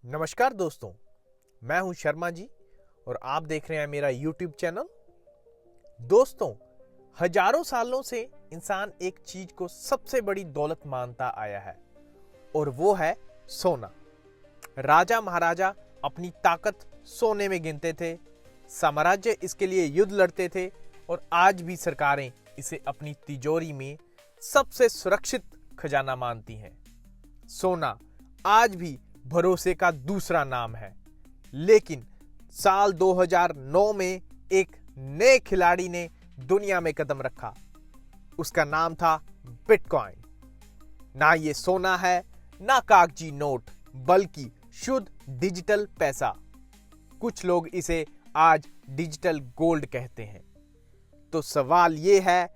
नमस्कार दोस्तों, मैं हूं शर्मा जी और आप देख रहे हैं मेरा YouTube चैनल। दोस्तों, हजारों सालों से इंसान एक चीज को सबसे बड़ी दौलत मानता आया है और वो है सोना। राजा महाराजा अपनी ताकत सोने में गिनते थे, साम्राज्य इसके लिए युद्ध लड़ते थे और आज भी सरकारें इसे अपनी तिजोरी में सबसे सुरक्षित खजाना मानती हैं। सोना आज भी भरोसे का दूसरा नाम है, लेकिन साल 2009 में एक नए खिलाड़ी ने दुनिया में कदम रखा। उसका नाम था बिटकॉइन। ना ये सोना है, ना कागजी नोट, बल्कि शुद्ध डिजिटल पैसा। कुछ लोग इसे आज डिजिटल गोल्ड कहते हैं। तो सवाल ये है,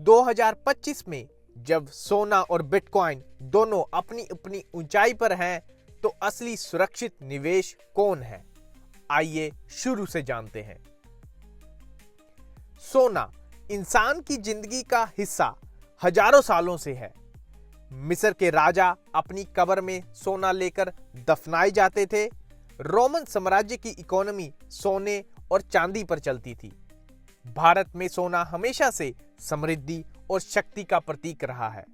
2025 में जब सोना और बिटकॉइन दोनों अपनी अपनी ऊंचाई पर हैं, तो असली सुरक्षित निवेश कौन है? आइए शुरू से जानते हैं। सोना इंसान की जिंदगी का हिस्सा हजारों सालों से है। मिस्र के राजा अपनी कब्र में सोना लेकर दफनाए जाते थे। रोमन साम्राज्य की इकोनॉमी सोने और चांदी पर चलती थी। भारत में सोना हमेशा से समृद्धि और शक्ति का प्रतीक रहा है।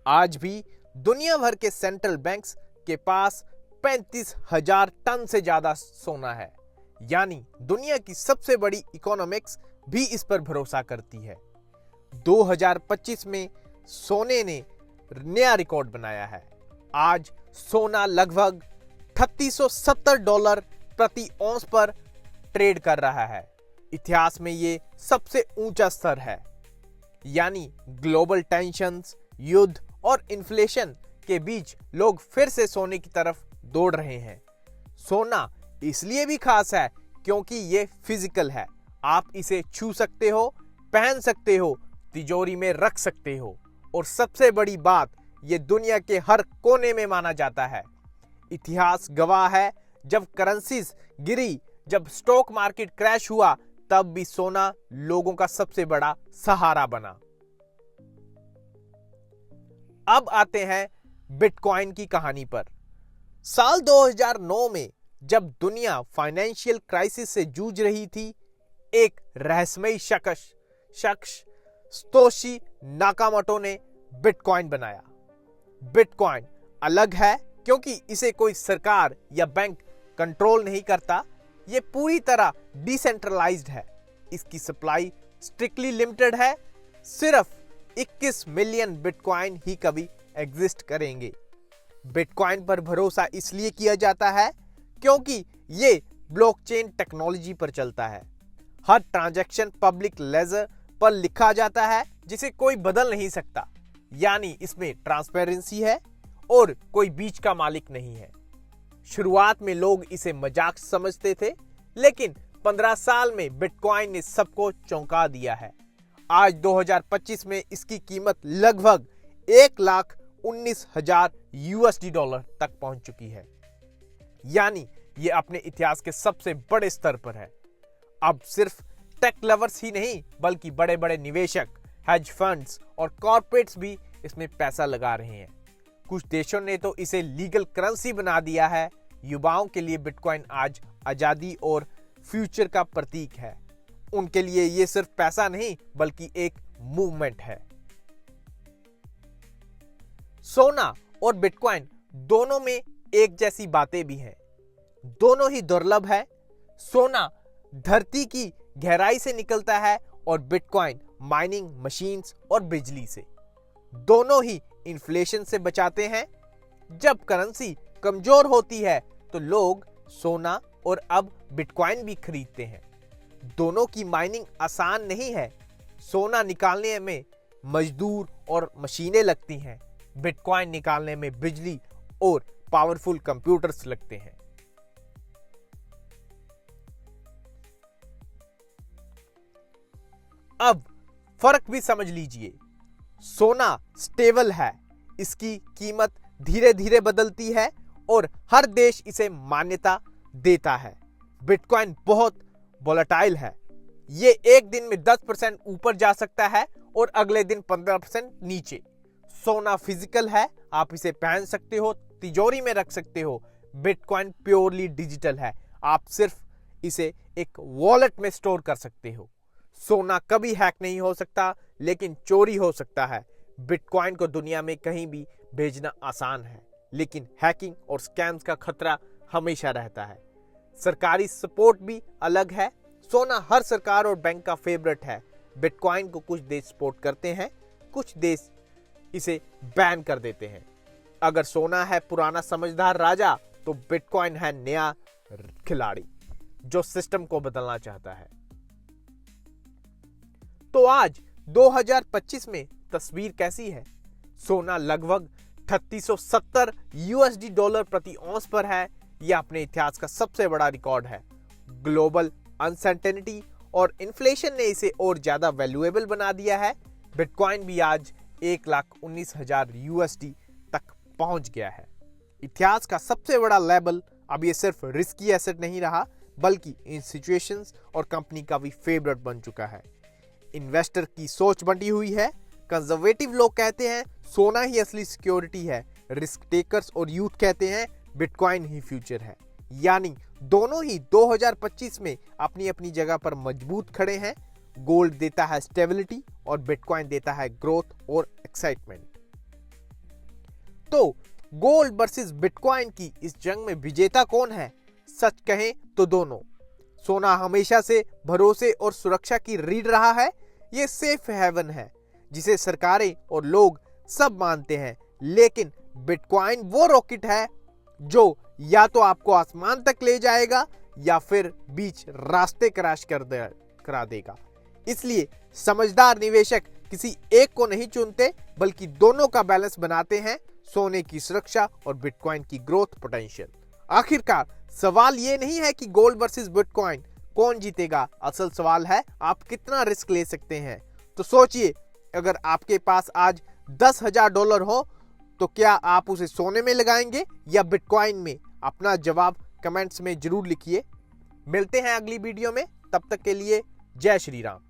आज भी दुनिया भर के सेंट्रल बैंक्स के पास 35,000 टन से ज्यादा सोना है, यानी दुनिया की सबसे बड़ी इकोनॉमिक्स भी इस पर भरोसा करती है। 2025 में सोने ने नया रिकॉर्ड बनाया है। आज सोना लगभग $3670 प्रति औंस पर ट्रेड कर रहा है। इतिहास में ये सबसे ऊंचा स्तर है। यानी ग्लोबल टेंशंस, युद्ध और इन्फ्लेशन के बीच लोग फिर से सोने की तरफ दौड़ रहे हैं। सोना इसलिए भी खास है क्योंकि ये फिजिकल है। आप इसे छू सकते हो, पहन सकते हो, तिजोरी में रख सकते हो और सबसे बड़ी बात, ये दुनिया के हर कोने में माना जाता है। इतिहास गवाह है, जब करेंसीज गिरी, जब स्टॉक मार्केट क्रैश हुआ, तब भी सोना लोगों का सबसे बड़ा सहारा बना। अब आते हैं बिटकॉइन की कहानी पर। साल 2009 में जब दुनिया फाइनेंशियल क्राइसिस से जूझ रही थी, एक रहस्यमयी शख्स सतोशी नाकामोटो ने बिटकॉइन बनाया। बिटकॉइन अलग है क्योंकि इसे कोई सरकार या बैंक कंट्रोल नहीं करता। ये पूरी तरह डिसेंट्रलाइज्ड है। इसकी सप्लाई स्ट्रिक्टली लिमिटेड है। सिर्फ 21 मिलियन बिटकॉइन ही कभी एग्जिस्ट करेंगे। बिटकॉइन पर भरोसा इसलिए किया जाता है क्योंकि ये ब्लॉकचेन टेक्नोलॉजी पर चलता है। हर ट्रांजैक्शन पब्लिक लेजर पर लिखा जाता है, जिसे कोई बदल नहीं सकता। यानी इसमें ट्रांसपेरेंसी है और कोई बीच का मालिक नहीं है। शुरुआत में लोग इसे मजाक समझते थे, लेकिन 15 साल में बिटकॉइन ने सबको चौंका दिया है। आज 2025 में इसकी कीमत लगभग $1,19,000 तक पहुंच चुकी है। यानी ये अपने इतिहास के सबसे बड़े स्तर पर है। अब सिर्फ टेक लवर्स ही नहीं, बल्कि बड़े बड़े निवेशक, हेज फंड्स और कॉर्पोरेट्स भी इसमें पैसा लगा रहे हैं। कुछ देशों ने तो इसे लीगल करेंसी बना दिया है। युवाओं के लिए बिटकॉइन आज आजादी और फ्यूचर का प्रतीक है। उनके लिए ये सिर्फ पैसा नहीं, बल्कि एक मूवमेंट है। सोना और बिटकॉइन दोनों में एक जैसी बातें भी हैं। दोनों ही दुर्लभ है। सोना धरती की गहराई से निकलता है और बिटकॉइन माइनिंग मशीन्स और बिजली से। दोनों ही इन्फ्लेशन से बचाते हैं। जब करेंसी कमजोर होती है तो लोग सोना और अब बिटकॉइन भी खरीदते हैं। दोनों की माइनिंग आसान नहीं है। सोना निकालने में मजदूर और मशीनें लगती हैं। बिटकॉइन निकालने में बिजली और पावरफुल कंप्यूटर्स लगते हैं। अब फर्क भी समझ लीजिए। सोना स्टेबल है, इसकी कीमत धीरे धीरे बदलती है और हर देश इसे मान्यता देता है। बिटकॉइन बहुत वोलेटाइल है। ये एक दिन में 10% ऊपर जा सकता है और अगले दिन 15% नीचे। सोना फिजिकल है, आप इसे पहन सकते हो, तिजोरी में रख सकते हो, बिटकॉइन प्योरली डिजिटल है। आप सिर्फ इसे एक वॉलेट में स्टोर कर सकते हो। सोना कभी हैक नहीं हो सकता, लेकिन चोरी हो सकता है। बिटकॉइन को दुनिया में कहीं भी भेजना आसान है, लेकिन हैकिंग और स्कैम्स का खतरा हमेशा रहता है। सरकारी सपोर्ट भी अलग है। सोना हर सरकार और बैंक का फेवरेट है। बिटकॉइन को कुछ देश सपोर्ट करते हैं, कुछ देश इसे बैन कर देते हैं। अगर सोना है पुराना समझदार राजा, तो बिटकॉइन है नया खिलाड़ी जो सिस्टम को बदलना चाहता है। तो आज 2025 में तस्वीर कैसी है? सोना लगभग 3670 यूएसडी डॉलर प्रति औंस पर है। यह अपने इतिहास का सबसे बड़ा रिकॉर्ड है। ग्लोबल अनसर्टेनिटी और इन्फ्लेशन ने इसे और ज्यादा वैल्यूएबल बना दिया है। बिटकॉइन भी आज 1,19,000 यूएसडी तक पहुंच गया है। इतिहास का सबसे बड़ा लेवल। अब ये सिर्फ रिस्की एसेट नहीं रहा, बल्कि इंस्टीट्यूशंस और कंपनी का भी फेवरेट बन चुका है। इन्वेस्टर की सोच बंटी हुई है। कंजर्वेटिव लोग कहते हैं सोना ही असली सिक्योरिटी है। रिस्क टेकर्स और यूथ कहते हैं बिटकॉइन ही फ्यूचर है। यानी दोनों ही 2025 में अपनी अपनी जगह पर मजबूत खड़े हैं। गोल्ड देता है स्टेबिलिटी और बिटकॉइन देता है ग्रोथ और एक्साइटमेंट। तो गोल्ड वर्सेस बिटकॉइन की इस जंग में विजेता कौन है? सच कहें तो दोनों। सोना हमेशा से भरोसे और सुरक्षा की रीढ़ रहा है। ये सेफ हेवन है जिसे सरकारें और लोग सब मानते हैं। लेकिन बिटकॉइन वो रॉकेट है जो या तो आपको आसमान तक ले जाएगा या फिर बीच रास्ते क्रैश करा देगा। इसलिए समझदार निवेशक किसी एक को नहीं चुनते, बल्कि दोनों का बैलेंस बनाते हैं। सोने की सुरक्षा और बिटकॉइन की ग्रोथ पोटेंशियल। आखिरकार सवाल ये नहीं है कि गोल्ड वर्सेस बिटकॉइन कौन जीतेगा। असल सवाल है आप कितना रिस्क ले सकते हैं। तो सोचिए, अगर आपके पास आज $10,000 हो तो क्या आप उसे सोने में लगाएंगे या बिटकॉइन में? अपना जवाब कमेंट्स में जरूर लिखिए। मिलते हैं अगली वीडियो में, तब तक के लिए जय श्री राम।